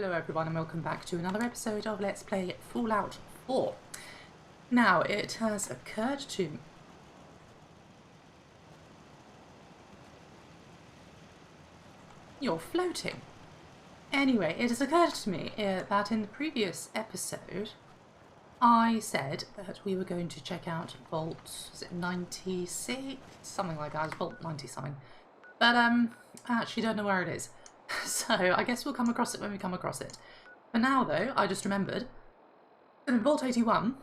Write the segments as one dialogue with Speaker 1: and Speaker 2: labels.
Speaker 1: Hello everyone and welcome back to another episode of Let's Play Fallout 4. Now, it has occurred to me... You're floating. Anyway, it has occurred to me that in the previous episode I said that we were going to check out Vault, is it 96? Something like that, it's Vault 90 something. But I actually don't know where it is. So I guess we'll come across it when we come across it. For now though, I just remembered that in Vault 81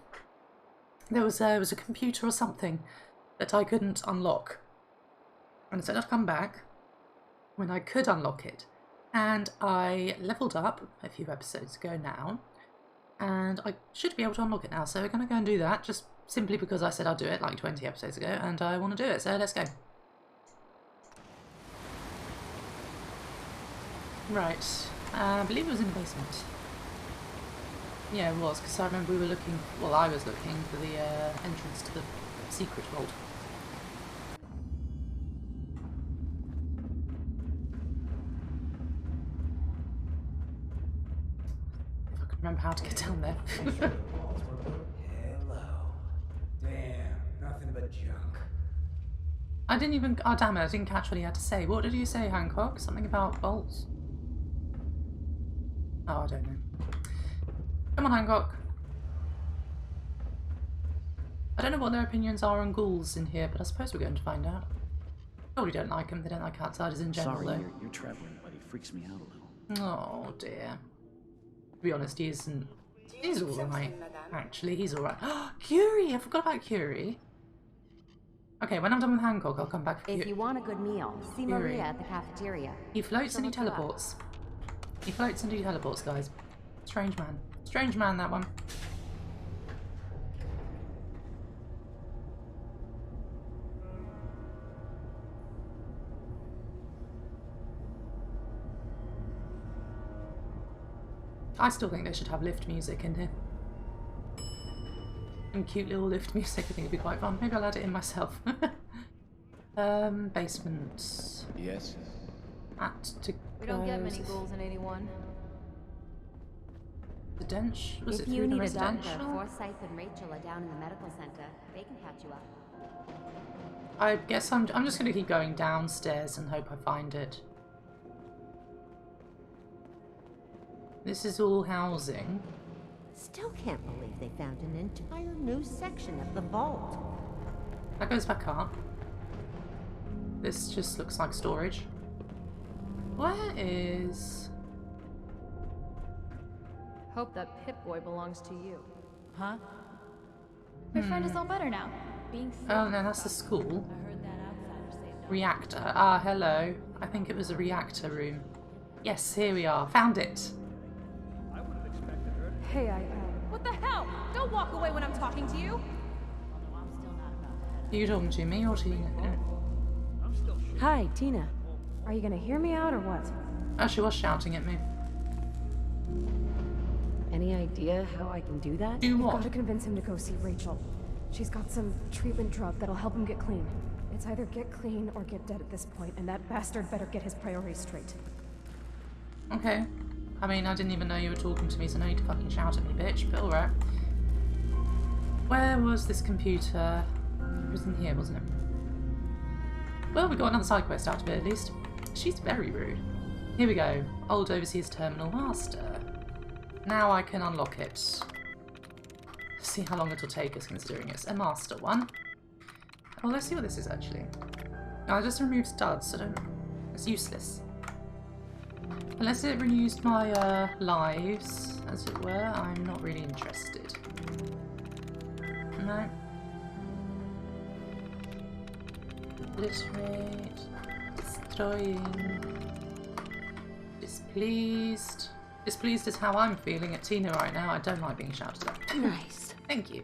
Speaker 1: there was a computer or something that I couldn't unlock. And so I've come back when I could unlock it. And I leveled up a few episodes ago now. And I should be able to unlock it now. So we're going to go and do that just simply because I said I'd do it like 20 episodes ago. And I want to do it. So let's go. Right, I believe it was in the basement. Yeah, it was, because I remember we were looking, well, I was looking for the entrance to the secret vault. If I could remember how to get down there.
Speaker 2: Hello. Damn, nothing but junk.
Speaker 1: I didn't even, oh damn it, I didn't catch what he had to say. What did you say, Hancock? Something about vaults? Oh, I don't know. Come on, Hancock. I don't know what their opinions are on ghouls in here, but I suppose we're going to find out. Probably don't like them. They don't like outsiders in general,
Speaker 3: Sorry,
Speaker 1: though.
Speaker 3: you're traveling, but he freaks me out a little.
Speaker 1: Oh, dear. To be honest, he isn't... He's alright. Actually, he's alright. Curie! I forgot about Curie. Okay, when I'm done with Hancock, I'll come back for
Speaker 4: If you want a good meal, see
Speaker 1: Curie.
Speaker 4: Maria at the cafeteria.
Speaker 1: He floats and he teleports. He floats and he teleports, guys. Strange man. Strange man, that one. I still think they should have lift music in here. And cute little lift music, I think it'd be quite fun. Maybe I'll add it in myself. Basement.
Speaker 3: Yes?
Speaker 4: We don't get many ghouls in 81.
Speaker 1: Residential? Was
Speaker 4: If
Speaker 1: it
Speaker 4: you
Speaker 1: through the
Speaker 4: need a doctor,
Speaker 1: residential?
Speaker 4: Forsyth and Rachel are down in the medical center. They can catch you up.
Speaker 1: I guess I'm just going to keep going downstairs and hope I find it. This is all housing.
Speaker 5: Still can't believe they found an entire new section of the vault.
Speaker 1: That goes back up. This just looks like storage. Where is...
Speaker 6: Hope that Pip-Boy belongs to you.
Speaker 7: Huh?
Speaker 6: My friend is all better now. Being sick.
Speaker 1: Oh no, that's the school.
Speaker 7: I heard that outsider say that.
Speaker 1: Reactor. Ah, hello. I think it was a reactor room. Yes, here we are. Found it.
Speaker 6: Hey,
Speaker 7: What the hell? Don't walk away when I'm talking to you.
Speaker 1: Are you talking to me or Tina?
Speaker 6: Hi, Tina. Are you gonna hear me out or what?
Speaker 1: Oh, she was shouting at me.
Speaker 6: Any idea how I can do that?
Speaker 1: Do what?
Speaker 8: Gotta convince him to go see Rachel. She's got some treatment drug that'll help him get clean. It's either get clean or get dead at this point, and that bastard better get his priorities straight.
Speaker 1: Okay. I mean, I didn't even know you were talking to me, so no need to fucking shout at me, bitch, but alright. Where was this computer? It was in here, wasn't it? Well, we got another side quest out of it, at least. She's very rude. Here we go. Old Overseer's Terminal Master. Now I can unlock it. See how long it'll take us, considering it's a master one. Oh, let's see what this is, actually. I just removed studs, so don't... It's useless. Unless it renews my lives, as it were, I'm not really interested. No. Obliterate. Destroying. Displeased. Displeased is how I'm feeling at Tina right now. I don't like being shouted at.
Speaker 5: Nice.
Speaker 1: Thank you.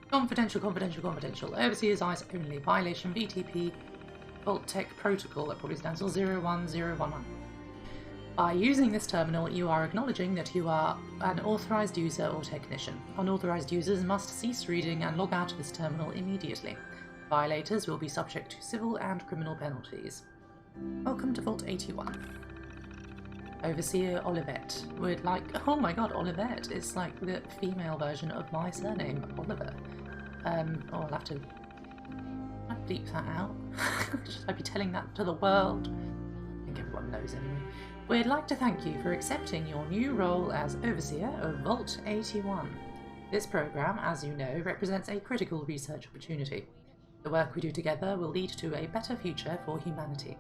Speaker 1: Confidential, confidential, confidential. Overseer's eyes only. Violation VTP Vault Tech Protocol. That probably stands for 01011. By using this terminal, you are acknowledging that you are an authorized user or technician. Unauthorized users must cease reading and log out of this terminal immediately. Violators will be subject to civil and criminal penalties. Welcome to Vault 81. Overseer Olivette would like... Oh my god, Olivette is like the female version of my surname, Oliver. Oh, I'll have to... I'll bleep that out. Should I be telling that to the world? I think everyone knows anyway. We'd like to thank you for accepting your new role as Overseer of Vault 81. This program, as you know, represents a critical research opportunity. The work we do together will lead to a better future for humanity,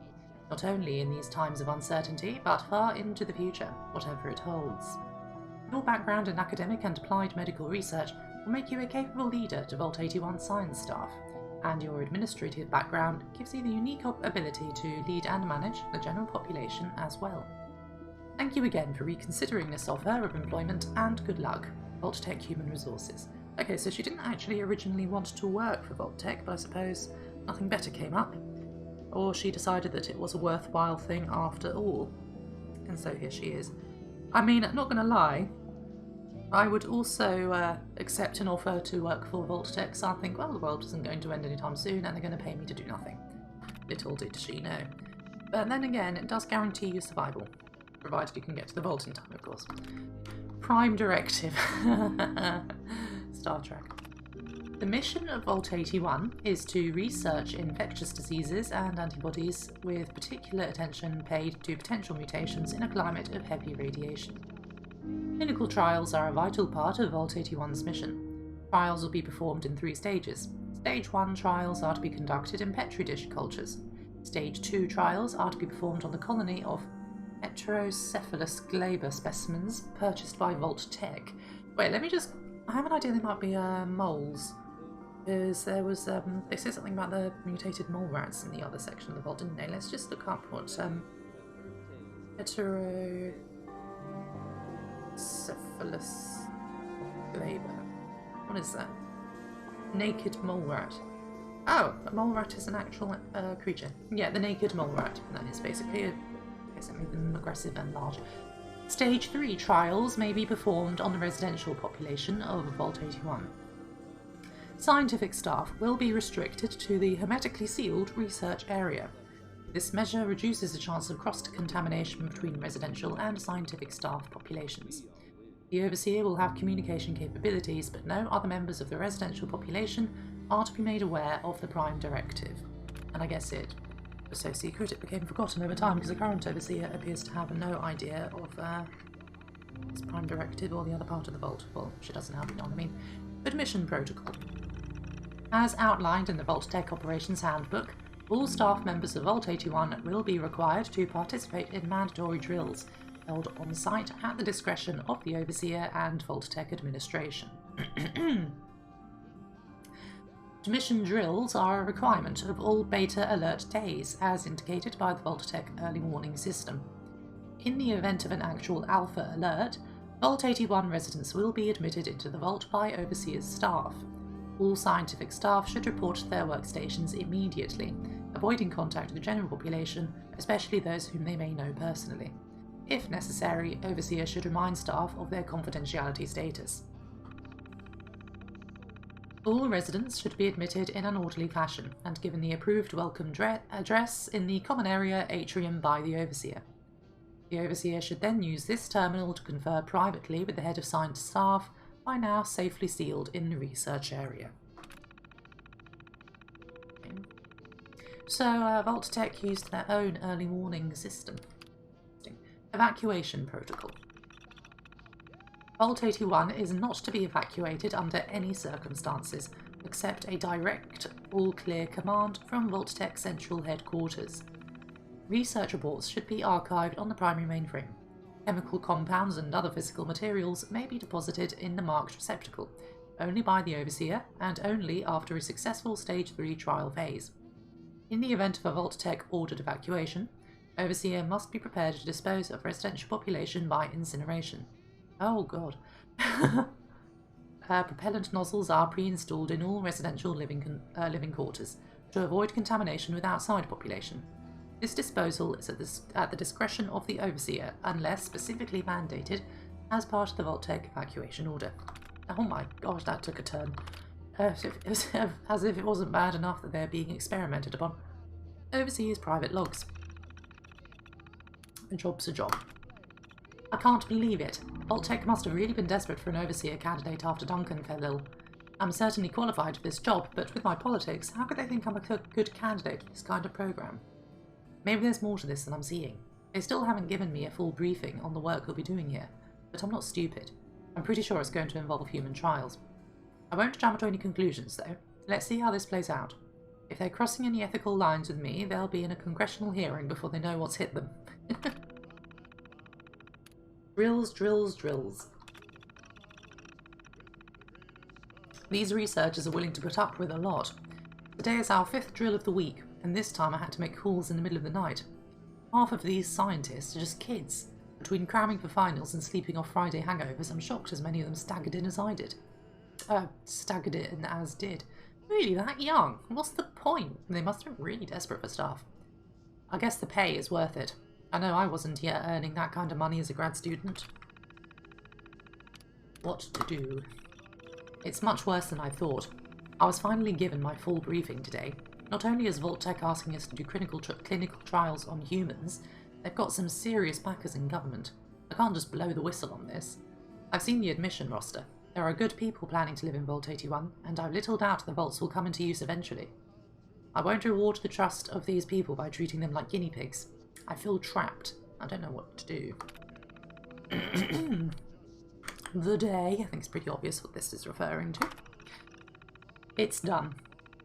Speaker 1: not only in these times of uncertainty, but far into the future, whatever it holds. Your background in academic and applied medical research will make you a capable leader to Vault 81 science staff, and your administrative background gives you the unique ability to lead and manage the general population as well. Thank you again for reconsidering this offer of employment, and good luck. Vault-Tec Human Resources. Okay, so she didn't actually originally want to work for Vault-Tec, but I suppose nothing better came up. Or she decided that it was a worthwhile thing after all. And so here she is. I mean, not gonna lie, I would also accept an offer to work for Vault-Tec, so I think, well, the world isn't going to end anytime soon and they're going to pay me to do nothing. Little did she know. But then again, it does guarantee you survival, provided you can get to the vault in time, of course. Prime Directive. Star Trek. The mission of Vault 81 is to research infectious diseases and antibodies, with particular attention paid to potential mutations in a climate of heavy radiation. Clinical trials are a vital part of Vault 81's mission. Trials will be performed in 3 stages. Stage 1 trials are to be conducted in Petri dish cultures. Stage 2 trials are to be performed on the colony of Heterocephalus glaber specimens purchased by Vault-Tec. Wait, let me just... I have an idea they might be moles. Because there was... they said something about the mutated mole rats in the other section of the vault, didn't they? Let's just look up what... Heterocephalus glaber. What is that? Naked mole rat. Oh, a mole rat is an actual creature. Yeah, the naked mole rat. That is basically a... something aggressive and large. Stage 3 trials may be performed on the residential population of Vault 81. Scientific staff will be restricted to the hermetically sealed research area. This measure reduces the chance of cross-contamination between residential and scientific staff populations. The Overseer will have communication capabilities, but no other members of the residential population are to be made aware of the Prime Directive. And I guess it was so secret it became forgotten over time, because the current Overseer appears to have no idea of this Prime Directive or the other part of the vault. Well, she doesn't have, you know what I mean. Admission Protocol. As outlined in the Vault-Tec Operations Handbook, all staff members of Vault 81 will be required to participate in mandatory drills held on site at the discretion of the Overseer and Vault-Tec administration. Mission drills are a requirement of all Beta Alert days, as indicated by the Vault-Tec early warning system. In the event of an actual Alpha Alert, Vault 81 residents will be admitted into the vault by Overseer's staff. All scientific staff should report to their workstations immediately, avoiding contact with the general population, especially those whom they may know personally. If necessary, Overseer should remind staff of their confidentiality status. All residents should be admitted in an orderly fashion and given the approved welcome address in the common area atrium by the Overseer. The Overseer should then use this terminal to confer privately with the head of science staff, by now safely sealed in the research area. Okay. So, Vault-Tec used their own early warning system. Evacuation Protocol. Vault 81 is not to be evacuated under any circumstances, except a direct all-clear command from Vault-Tec Central Headquarters. Research reports should be archived on the primary mainframe. Chemical compounds and other physical materials may be deposited in the marked receptacle, only by the Overseer, and only after a successful Stage 3 trial phase. In the event of a Vault-Tec ordered evacuation, Overseer must be prepared to dispose of residential population by incineration. Oh god. Propellant nozzles are pre-installed in all residential living quarters to avoid contamination with outside population. This disposal is at the discretion of the Overseer, unless specifically mandated as part of the Vault-Tec evacuation order. Oh my gosh, that took a turn. As if it wasn't bad enough that they're being experimented upon. Overseer's private logs. A job's a job. I can't believe it. Vault-Tec must have really been desperate for an overseer candidate after Duncan fell ill. I'm certainly qualified for this job, but with my politics, how could they think I'm a good candidate for this kind of program? Maybe there's more to this than I'm seeing. They still haven't given me a full briefing on the work we'll be doing here, but I'm not stupid. I'm pretty sure it's going to involve human trials. I won't jump to any conclusions, though. Let's see how this plays out. If they're crossing any ethical lines with me, they'll be in a congressional hearing before they know what's hit them. Drills, drills, drills. These researchers are willing to put up with a lot. Today is our 5th drill of the week, and this time I had to make calls in the middle of the night. Half of these scientists are just kids. Between cramming for finals and sleeping off Friday hangovers, I'm shocked as many of them staggered in as I did. Staggered in as did. Really, that young? What's the point? They must have been really desperate for stuff. I guess the pay is worth it. I know I wasn't yet earning that kind of money as a grad student. What to do? It's much worse than I thought. I was finally given my full briefing today. Not only is Vault-Tec asking us to do clinical trials on humans, they've got some serious backers in government. I can't just blow the whistle on this. I've seen the admission roster. There are good people planning to live in Vault 81, and I've little doubt the vaults will come into use eventually. I won't reward the trust of these people by treating them like guinea pigs. I feel trapped. I don't know what to do. The day, I think it's pretty obvious what this is referring to. It's done.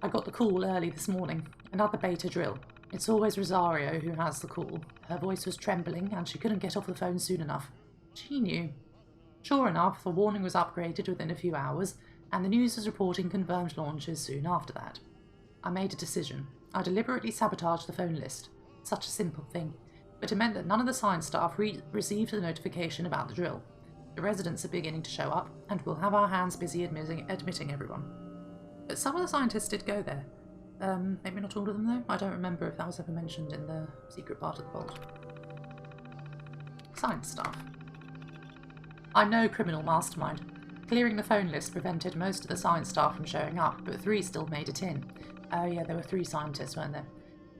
Speaker 1: I got the call early this morning. Another beta drill. It's always Rosario who has the call. Her voice was trembling and she couldn't get off the phone soon enough. She knew. Sure enough, the warning was upgraded within a few hours, and the news was reporting confirmed launches soon after that. I made a decision. I deliberately sabotaged the phone list. Such a simple thing. But it meant that none of the science staff received the notification about the drill. The residents are beginning to show up, and we'll have our hands busy admitting everyone. But some of the scientists did go there. Maybe not all of them though. I don't remember if that was ever mentioned in the secret part of the vault. Science staff. I'm no criminal mastermind. Clearing the phone list prevented most of the science staff from showing up, but 3 still made it in. Oh yeah, there were 3 scientists, weren't there?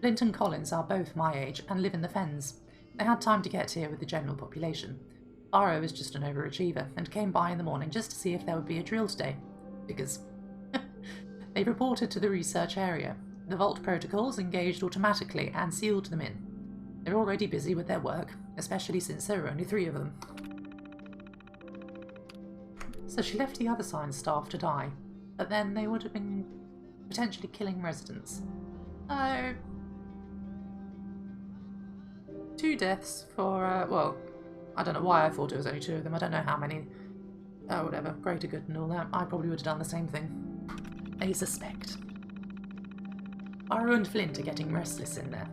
Speaker 1: Flint and Collins are both my age and live in the Fens. They had time to get here with the general population. Barrow is just an overachiever and came by in the morning just to see if there would be a drill today. Because they reported to the research area. The vault protocols engaged automatically and sealed them in. They're already busy with their work, especially since there are only 3 of them. So she left the other science staff to die, but then they would have been potentially killing residents. So 2 deaths for, well, I don't know why I thought it was only 2 of them. I don't know how many. Oh, whatever. Greater good and all that. I probably would have done the same thing. They suspect. Barrow and Flint are getting restless in there.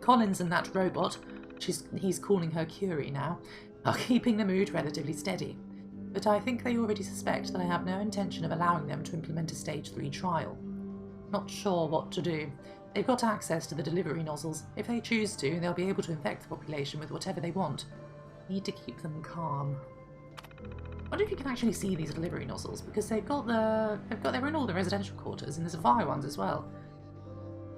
Speaker 1: Collins and that robot, he's calling her Curie now, are keeping the mood relatively steady. But I think they already suspect that I have no intention of allowing them to implement a Stage 3 trial. Not sure what to do. They've got access to the delivery nozzles. If they choose to, they'll be able to infect the population with whatever they want. Need to keep them calm. I wonder if you can actually see these delivery nozzles, because they're in all the residential quarters, and there's fire ones as well.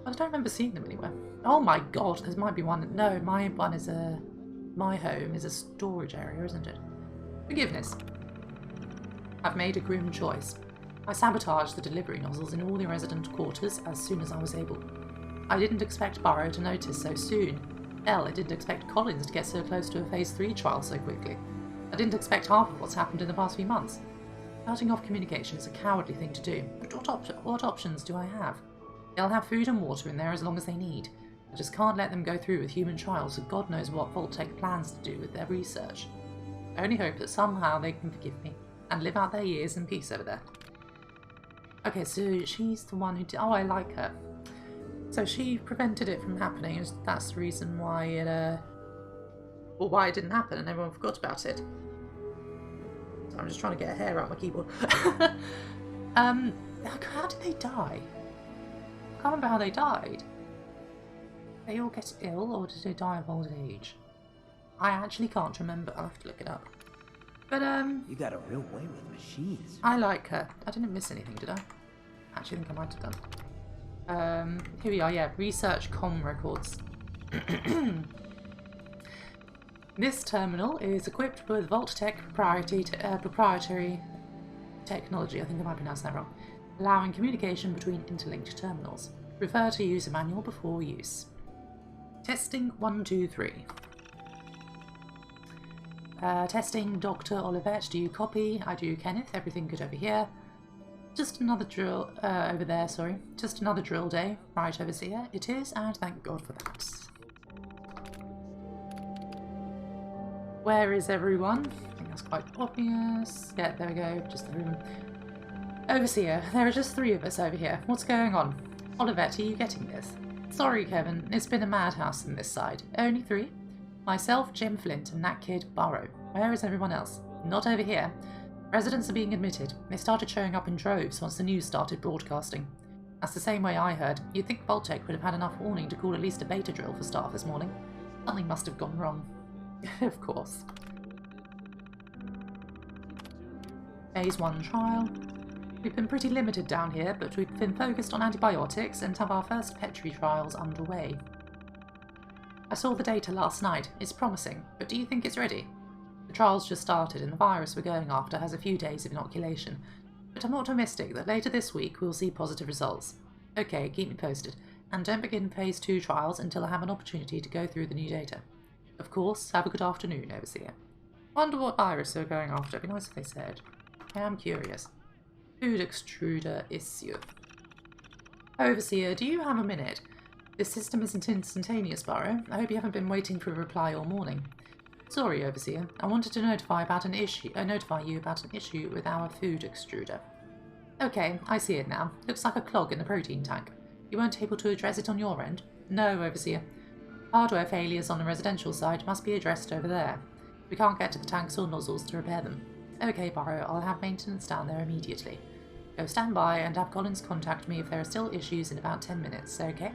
Speaker 1: I don't remember seeing them anywhere. Oh my god, there might be one. No, my home is a storage area, isn't it? Forgiveness. I've made a grim choice. I sabotaged the delivery nozzles in all the resident quarters as soon as I was able. I didn't expect Barrow to notice so soon. Hell, I didn't expect Collins to get so close to a Phase 3 trial so quickly. I didn't expect half of what's happened in the past few months. Cutting off communication is a cowardly thing to do, but what options do I have? They'll have food and water in there as long as they need. I just can't let them go through with human trials, so God knows what Vault-Tec plans to do with their research. I only hope that somehow they can forgive me and live out their years in peace over there. Okay, so she's the one who did... Oh, I like her. So she prevented it from happening, and that's the reason why it, well, why it didn't happen and everyone forgot about it. So I'm just trying to get a hair out my keyboard. How did they die? I can't remember how they died. Did they all get ill, or did they die of old age? I actually can't remember. I'll have to look it up. But,
Speaker 2: You got a real way with machines.
Speaker 1: I like her. I didn't miss anything, did I? Actually, I think I might have done. Here we are, yeah. Research comm records. This terminal is equipped with Vault-Tec proprietary technology, I think I might pronounce that wrong, allowing communication between interlinked terminals. Refer to user manual before use. Testing 1, 2, 3. Testing Dr. Olivet, do you copy? I do, Kenneth. Everything good over here. Just another drill, over there, sorry. Just another drill day. Right, Overseer. It is, and thank God for that. Where is everyone? I think that's quite obvious. Yeah, there we go. Just the room. Overseer, there are just 3 of us over here. What's going on? Olivet, are you getting this? Sorry, Kevin. It's been a madhouse on this side. Only 3? Myself, Jim Flint, and that kid, Burrow. Where is everyone else? Not over here. Residents are being admitted. They started showing up in droves once the news started broadcasting. That's the same way I heard. You'd think Vault-Tec would have had enough warning to call at least a beta drill for staff this morning. Something must have gone wrong. Of course. Phase 1 trial. We've been pretty limited down here, but we've been focused on antibiotics and have our first Petri trials underway. I saw the data last night. It's promising, but do you think it's ready? The trials just started and the virus we're going after has a few days of inoculation, but I'm optimistic that later this week we'll see positive results. Okay, keep me posted, and don't begin Phase 2 trials until I have an opportunity to go through the new data. Of course, have a good afternoon, Overseer. Wonder what virus they're going after. It'd be nice if they said. I am curious. Food extruder issue. Overseer, do you have a minute? This system isn't instantaneous, Burrow. I hope you haven't been waiting for a reply all morning. Sorry, Overseer. I wanted to notify you about an issue with our food extruder. Okay, I see it now. Looks like a clog in the protein tank. You weren't able to address it on your end? No, Overseer. Hardware failures on the residential side must be addressed over there. We can't get to the tanks or nozzles to repair them. Okay, Burrow, I'll have maintenance down there immediately. Go stand by and have Collins contact me if there are still issues in about 10 minutes, okay?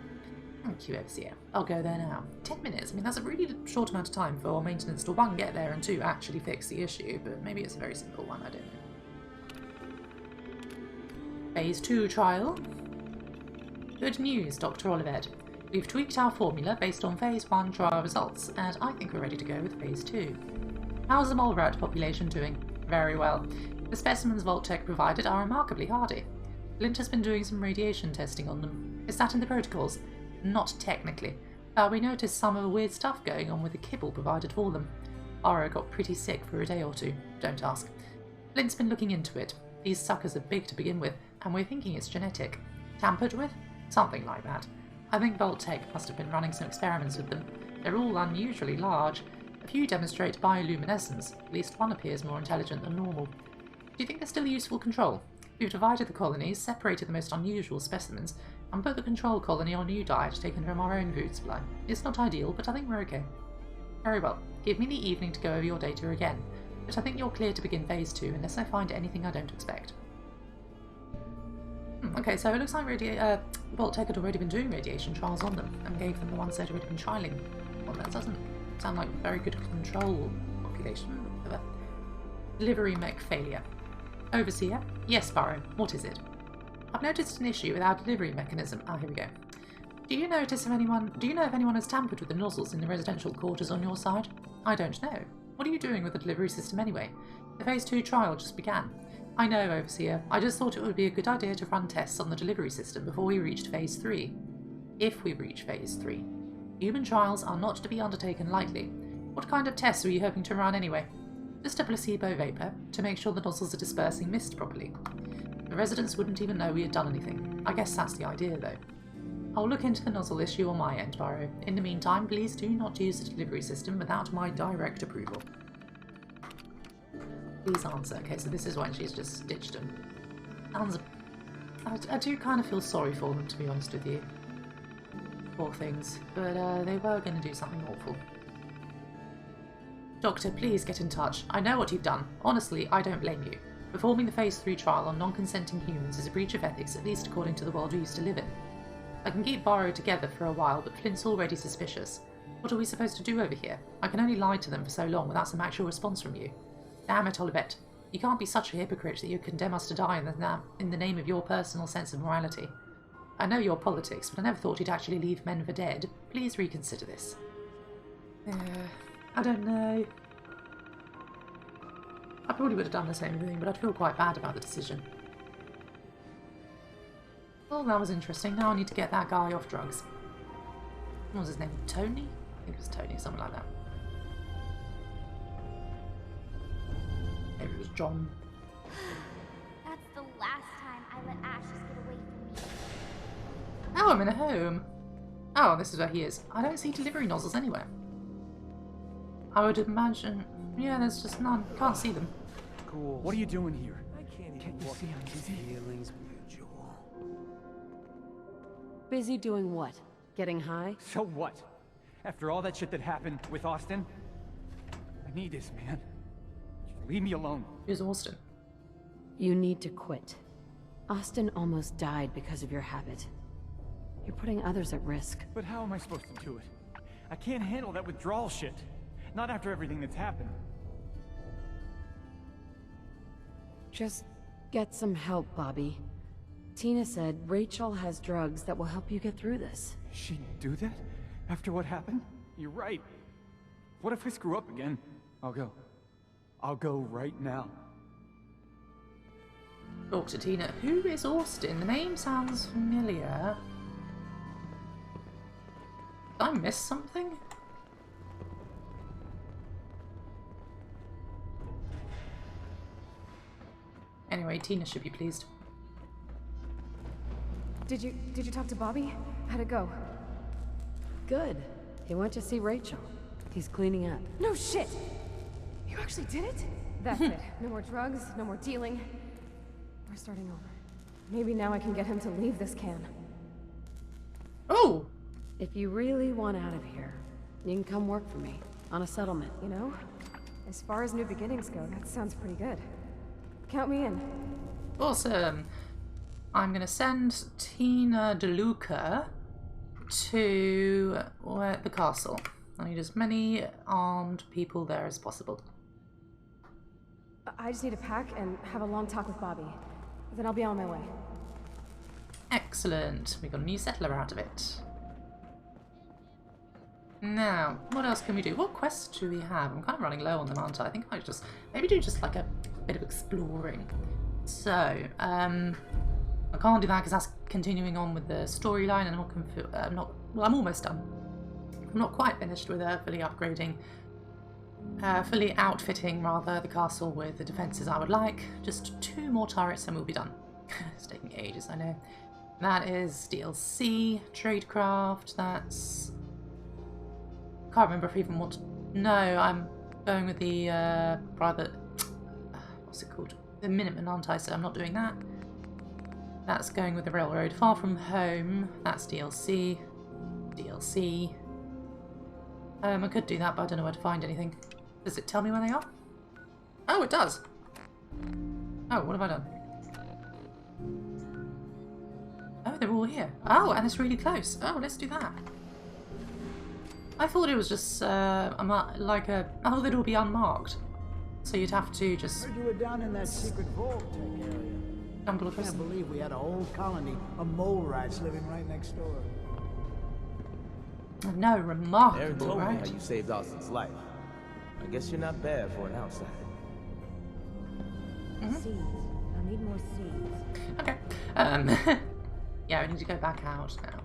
Speaker 1: Thank you, Overseer. I'll go there now. 10 minutes? I mean, that's a really short amount of time for maintenance to 1, get there, and 2, actually fix the issue, but maybe it's a very simple one, I don't know. Phase 2 trial. Good news, Dr. Olivet. We've tweaked our formula based on Phase 1 trial results, and I think we're ready to go with Phase 2. How's the mole rat population doing? Very well. The specimens Vault-Tec provided are remarkably hardy. Flint has been doing some radiation testing on them. Is that in the protocols? Not technically, but we noticed some of the weird stuff going on with the kibble provided for them. Burrow got pretty sick for a day or 2. Don't ask. Flint's been looking into it. These suckers are big to begin with, and we're thinking it's genetic. Tampered with? Something like that. I think Vault-Tec must have been running some experiments with them. They're all unusually large. A few demonstrate bioluminescence. At least one appears more intelligent than normal. Do you think they're still a useful control? We've divided the colonies, separated the most unusual specimens, and put the control colony on a new diet taken from our own food supply. It's not ideal, but I think we're okay. Very well. Give me the evening to go over your data again, but I think you're clear to begin Phase 2 unless I find anything I don't expect. Okay, so it looks like Vault-Tec had already been doing radiation trials on them, and gave them the ones they'd already been trialling. Well, that doesn't sound like very good control population. Delivery mech failure. Overseer? Yes, Burrow. What is it? I've noticed an issue with our delivery mechanism. Ah, here we go. Do you know if anyone has tampered with the nozzles in the residential quarters on your side? I don't know. What are you doing with the delivery system anyway? The Phase 2 trial just began. I know, Overseer. I just thought it would be a good idea to run tests on the delivery system before we reached Phase 3. If we reach Phase 3. Human trials are not to be undertaken lightly. What kind of tests were you hoping to run anyway? Just a placebo vapor, to make sure the nozzles are dispersing mist properly. The residents wouldn't even know we had done anything. I guess that's the idea, though. I'll look into the nozzle issue on my end, Burrow. In the meantime, please do not use the delivery system without my direct approval. Please answer. Okay, so this is when she's just stitched them. I do kind of feel sorry for them, to be honest with you. Poor things. But they were going to do something awful. Doctor, please get in touch. I know what you've done. Honestly, I don't blame you. Performing the Phase 3 trial on non-consenting humans is a breach of ethics, at least according to the world we used to live in. I can keep Burrow together for a while, but Flint's already suspicious. What are we supposed to do over here? I can only lie to them for so long without some actual response from you. Damn it, Olivet. You can't be such a hypocrite that you condemn us to die in the name of your personal sense of morality. I know your politics, but I never thought you'd actually leave men for dead. Please reconsider this. I don't know. I probably would have done the same thing, but I'd feel quite bad about the decision. Well, that was interesting. Now I need to get that guy off drugs. What was his name? Tony? I think it was Tony, something like that. Maybe it was John.
Speaker 4: That's the last time I let ashes get away from me.
Speaker 1: Oh, I'm in a home. Oh, this is where he is. I don't see delivery nozzles anywhere. I would imagine... Yeah, there's just none. Can't see them.
Speaker 3: Cool. What are you doing here?
Speaker 2: I can't
Speaker 3: Can't
Speaker 2: even
Speaker 3: you
Speaker 2: walk
Speaker 3: see I'm
Speaker 2: these
Speaker 3: busy?
Speaker 2: feelings mutual.
Speaker 6: Busy doing what? Getting high?
Speaker 3: So what? After all that shit that happened with Austin? I need this, man. Just leave me alone.
Speaker 1: Who's Austin?
Speaker 6: You need to quit. Austin almost died because of your habit. You're putting others at risk.
Speaker 3: But how am I supposed to do it? I can't handle that withdrawal shit. Not after everything that's happened.
Speaker 6: Just get some help, Bobby. Tina said Rachel has drugs that will help you get through this.
Speaker 3: She'd do that? After what happened? You're right. What if I screw up again? I'll go. I'll go right now.
Speaker 1: Talk to Tina. Who is Austin? The name sounds familiar. Did I miss something? Anyway, Tina should be pleased.
Speaker 8: Did you talk to Bobby? How'd it go?
Speaker 6: Good. He went to see Rachel. He's cleaning up.
Speaker 8: No shit! You actually did it? That's it. No more drugs, no more dealing. We're starting over. Maybe now I can get him to leave this can.
Speaker 1: Oh!
Speaker 6: If you really want out of here, you can come work for me on a settlement.
Speaker 8: You know, as far as new beginnings go, that sounds pretty good. Count me in.
Speaker 1: Awesome. I'm going to send Tina DeLuca to the castle. I need as many armed people there as possible.
Speaker 8: I just need to pack and have a long talk with Bobby. Then I'll be on my way.
Speaker 1: Excellent. We got a new settler out of it. Now, what else can we do? What quests do we have? I'm kind of running low on them, aren't I? I think I just maybe do just like a bit of exploring. So, I can't do that because that's continuing on with the storyline, and I'm almost done. I'm not quite finished with fully upgrading, fully outfitting rather the castle with the defences I would like. Just 2 more turrets and we'll be done. It's taking ages, I know. That is DLC, tradecraft. That's can't remember if I even want to... No, I'm going with the private... what's it called? The Minuteman, aren't I? So I'm not doing that. That's going with the railroad. Far from home. That's DLC. DLC. I could do that, but I don't know where to find anything. Does it tell me where they are? Oh, it does. Oh, what have I done? Oh, they're all here. Oh, and it's really close. Oh, let's do that. I thought it was just like a... Oh, that will be unmarked. So you'd have to just...
Speaker 2: Heard you were down in that secret vault tech area.
Speaker 1: stumble
Speaker 2: I
Speaker 1: across
Speaker 2: can't
Speaker 1: them.
Speaker 2: believe we had a whole colony of mole rats living right next door.
Speaker 1: No,
Speaker 9: Aaron
Speaker 1: remarkable,
Speaker 9: told me
Speaker 1: right?
Speaker 9: how you saved Austin's life. I guess you're not bad for an outsider.
Speaker 5: Seeds. I'll need more seeds.
Speaker 1: Okay. Yeah, I need to go back out now.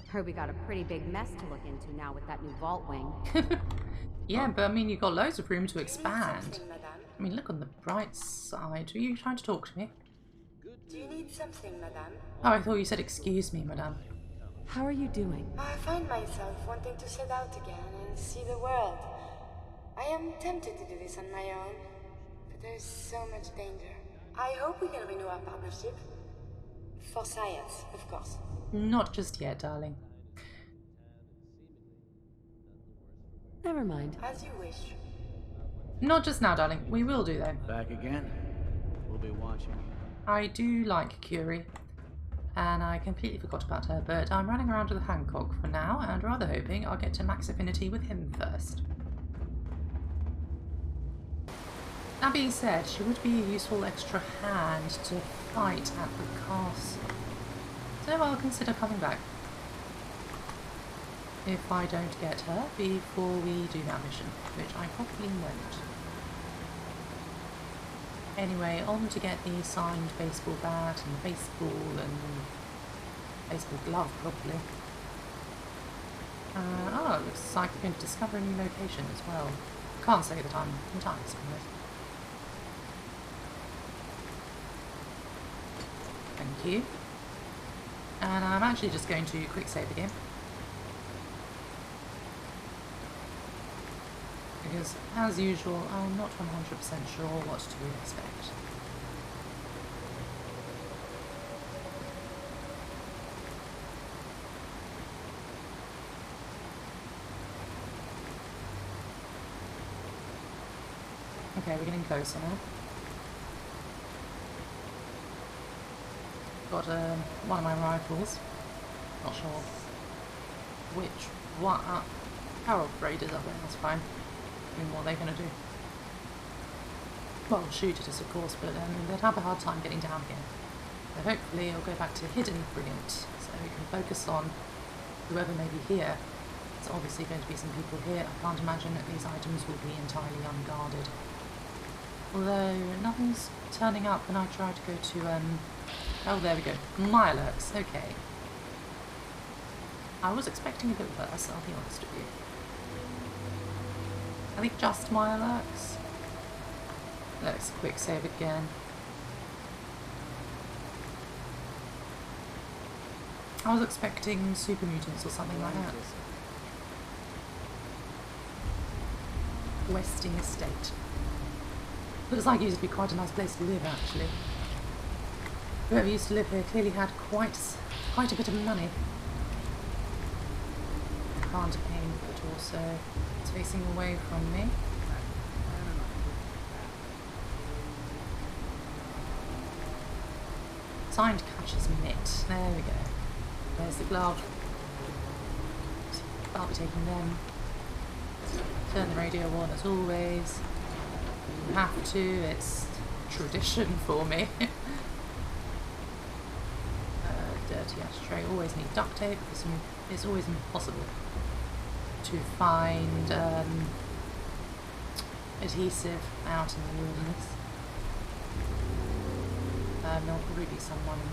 Speaker 4: Heard we got a pretty big mess to look into now with that new vault wing.
Speaker 1: Yeah, but I mean, you've got loads of room to expand. I mean, look on the bright side. Are you trying to talk to me?
Speaker 10: Do you need something, madame?
Speaker 1: Oh, I thought you said excuse me, madame.
Speaker 6: How are you doing?
Speaker 10: I find myself wanting to set out again and see the world. I am tempted to do this on my own, but there's so much danger. I hope we can renew our partnership. For science, of course.
Speaker 1: Not just yet, darling.
Speaker 6: Never mind.
Speaker 10: As you wish.
Speaker 1: Not just now, darling. We will do, though.
Speaker 3: Back again? We'll be watching.
Speaker 1: I do like Curie. and I completely forgot about her, but I'm running around with Hancock for now, and rather hoping I'll get to max affinity with him first. That being said, she would be a useful extra hand to fight at the castle, so I'll consider coming back. If I don't get her before we do that mission, which I probably won't. Anyway, on to get the signed baseball bat and baseball and baseball glove, probably. Oh, it looks like we're going to discover a new location as well. Can't say that I'm entirely surprised. Thank you. And I'm actually just going to quick save again. Because, as usual, I'm not 100% sure what to expect. Okay, we're getting closer now. Got one of my rifles. Not sure which one. Power upgraders up there, that's fine. I mean, what are they going to do? Well, shoot at us, of course, but they'd have a hard time getting down again. So hopefully it'll go back to hidden. Brilliant. So we can focus on whoever may be here. There's obviously going to be some people here. I can't imagine that these items will be entirely unguarded. Although nothing's turning up when I try to go to, oh, there we go. Mirelurks, okay. I was expecting a bit worse, I'll be honest with you. I think just Mirelurks. Let's quick save again. I was expecting super mutants or something like that. Westing Estate. Looks like it used to be quite a nice place to live, actually. Whoever used to live here clearly had quite a bit of money. I can't aim, but also it's facing away from me. Signed catcher's mitt. There we go. There's the glove. I'll be taking them. Turn the radio on as always. You have to, it's tradition for me. Dirty ashtray. Always need duct tape because it's always impossible to find adhesive out in the wilderness. There'll probably be someone in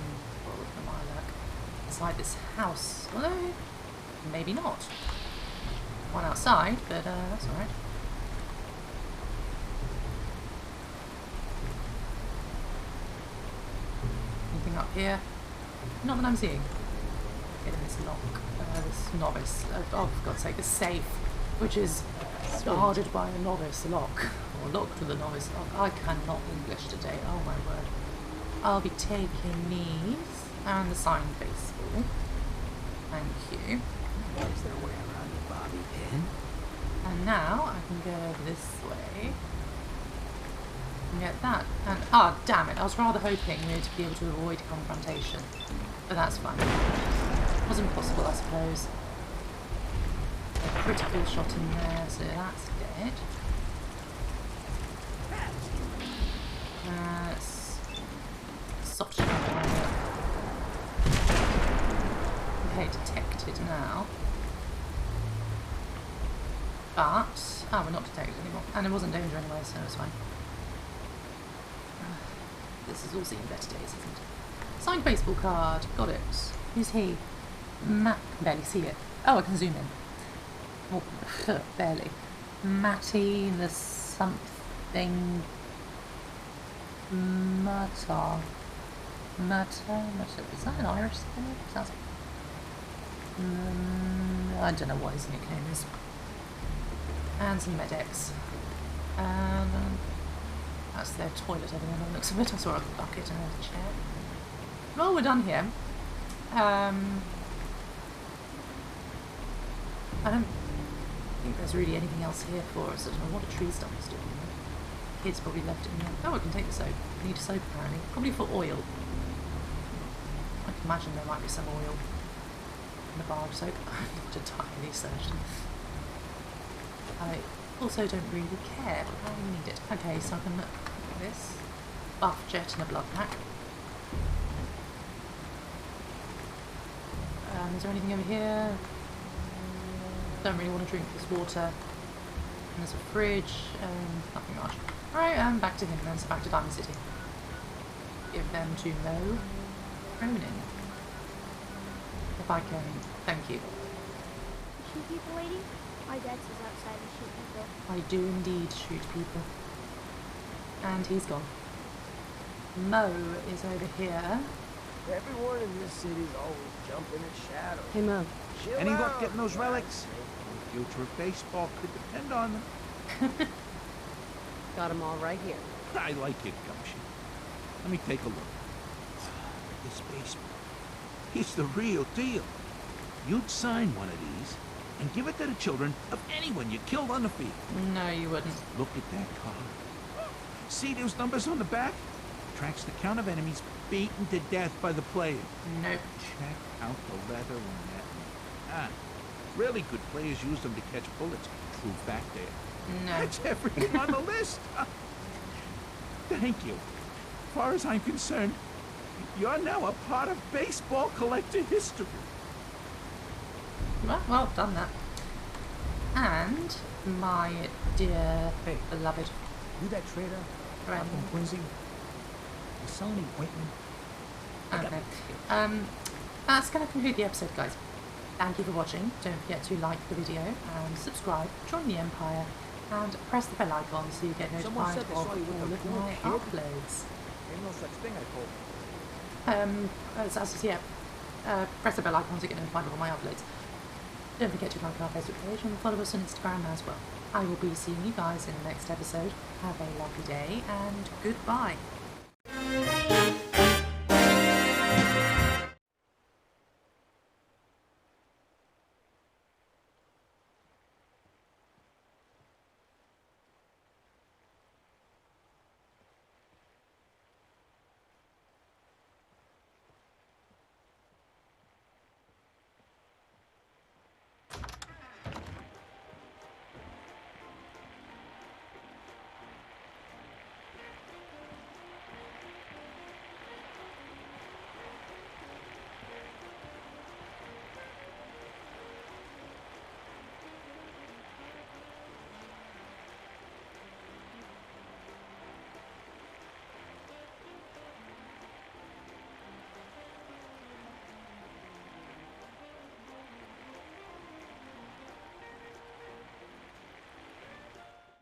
Speaker 1: the Mirelurk inside this house, although maybe not. One outside, but that's alright. Anything up here? Not that I'm seeing. Get this lock, this novice. Oh, for God's sake, this safe, which is guarded by a novice lock, or locked with a novice lock. I cannot English today. Oh my word. I'll be taking these and the signed baseball. Thank you.
Speaker 11: There's their way around the bobby pin.
Speaker 1: And now I can go this way and get that. And ah, damn it! I was rather hoping we'd be able to avoid confrontation, but that's fine. It wasn't possible, I suppose. A critical shot in there, so that's dead. That's soften up. Okay, detected now. But we're not detected anymore, and it wasn't danger anyway, so it's fine. This has all seen better days, isn't it? Signed baseball card. Got it. Who's he? Matt. Barely see it. Oh, I can zoom in. Oh, barely. Matty the something. Murtaugh. Is that an Irish spelling? Sounds like. I don't know what his nickname is. And some medics. And that's their toilet, everyone that looks of it. I saw a bucket and a chair. Well, we're done here. I don't think there's really anything else here for us. I don't know what a tree stump is doing. Kids probably left it in there. Oh, I can take the soap. I need soap apparently. Probably for oil. I can imagine there might be some oil in the bar of soap. I'm not entirely certain. I also don't really care, but I need it. Okay, so I can look at this. Buff jet and a blood pack. Is there anything over here? Don't really want to drink this water. And there's a fridge, nothing much. Alright, back to him then, so back to Diamond City. Give them to Mo Cronin. If I can, thank you.
Speaker 4: Shoot people, lady? My dad says outside and shoot people.
Speaker 1: I do indeed shoot people. And he's gone. Mo is over here.
Speaker 11: Everyone in this city's always jumping at shadows.
Speaker 6: Hey, Mo.
Speaker 12: Any luck getting those relics? The future of baseball could depend on them.
Speaker 6: Got them all right here.
Speaker 12: I like it, Gumption. Let me take a look. This baseball. It's the real deal. You'd sign one of these and give it to the children of anyone you killed on the field.
Speaker 1: No, you wouldn't.
Speaker 12: Look at that card. See those numbers on the back? Tracks the count of enemies beaten to death by the player.
Speaker 1: Nope.
Speaker 12: Check out the leather on that one. Really good players use them to catch bullets. True fact there.
Speaker 1: No.
Speaker 12: That's everything on the list. Thank you. As far as I'm concerned, you're now a part of baseball collector history.
Speaker 1: Well, done that. And my dear beloved
Speaker 11: You that trader?
Speaker 1: friend.
Speaker 11: From Quincy? You sell any ointment?
Speaker 1: Okay. That's going to conclude the episode, guys. Thank you for watching. Don't forget to like the video and subscribe, join the Empire, and press the bell icon so you get notified of all of my uploads.
Speaker 11: Ain't no such thing, I told.
Speaker 1: Press the bell icon to get notified of all my uploads. Don't forget to like our Facebook page and follow us on Instagram as well. I will be seeing you guys in the next episode. Have a lovely day and goodbye.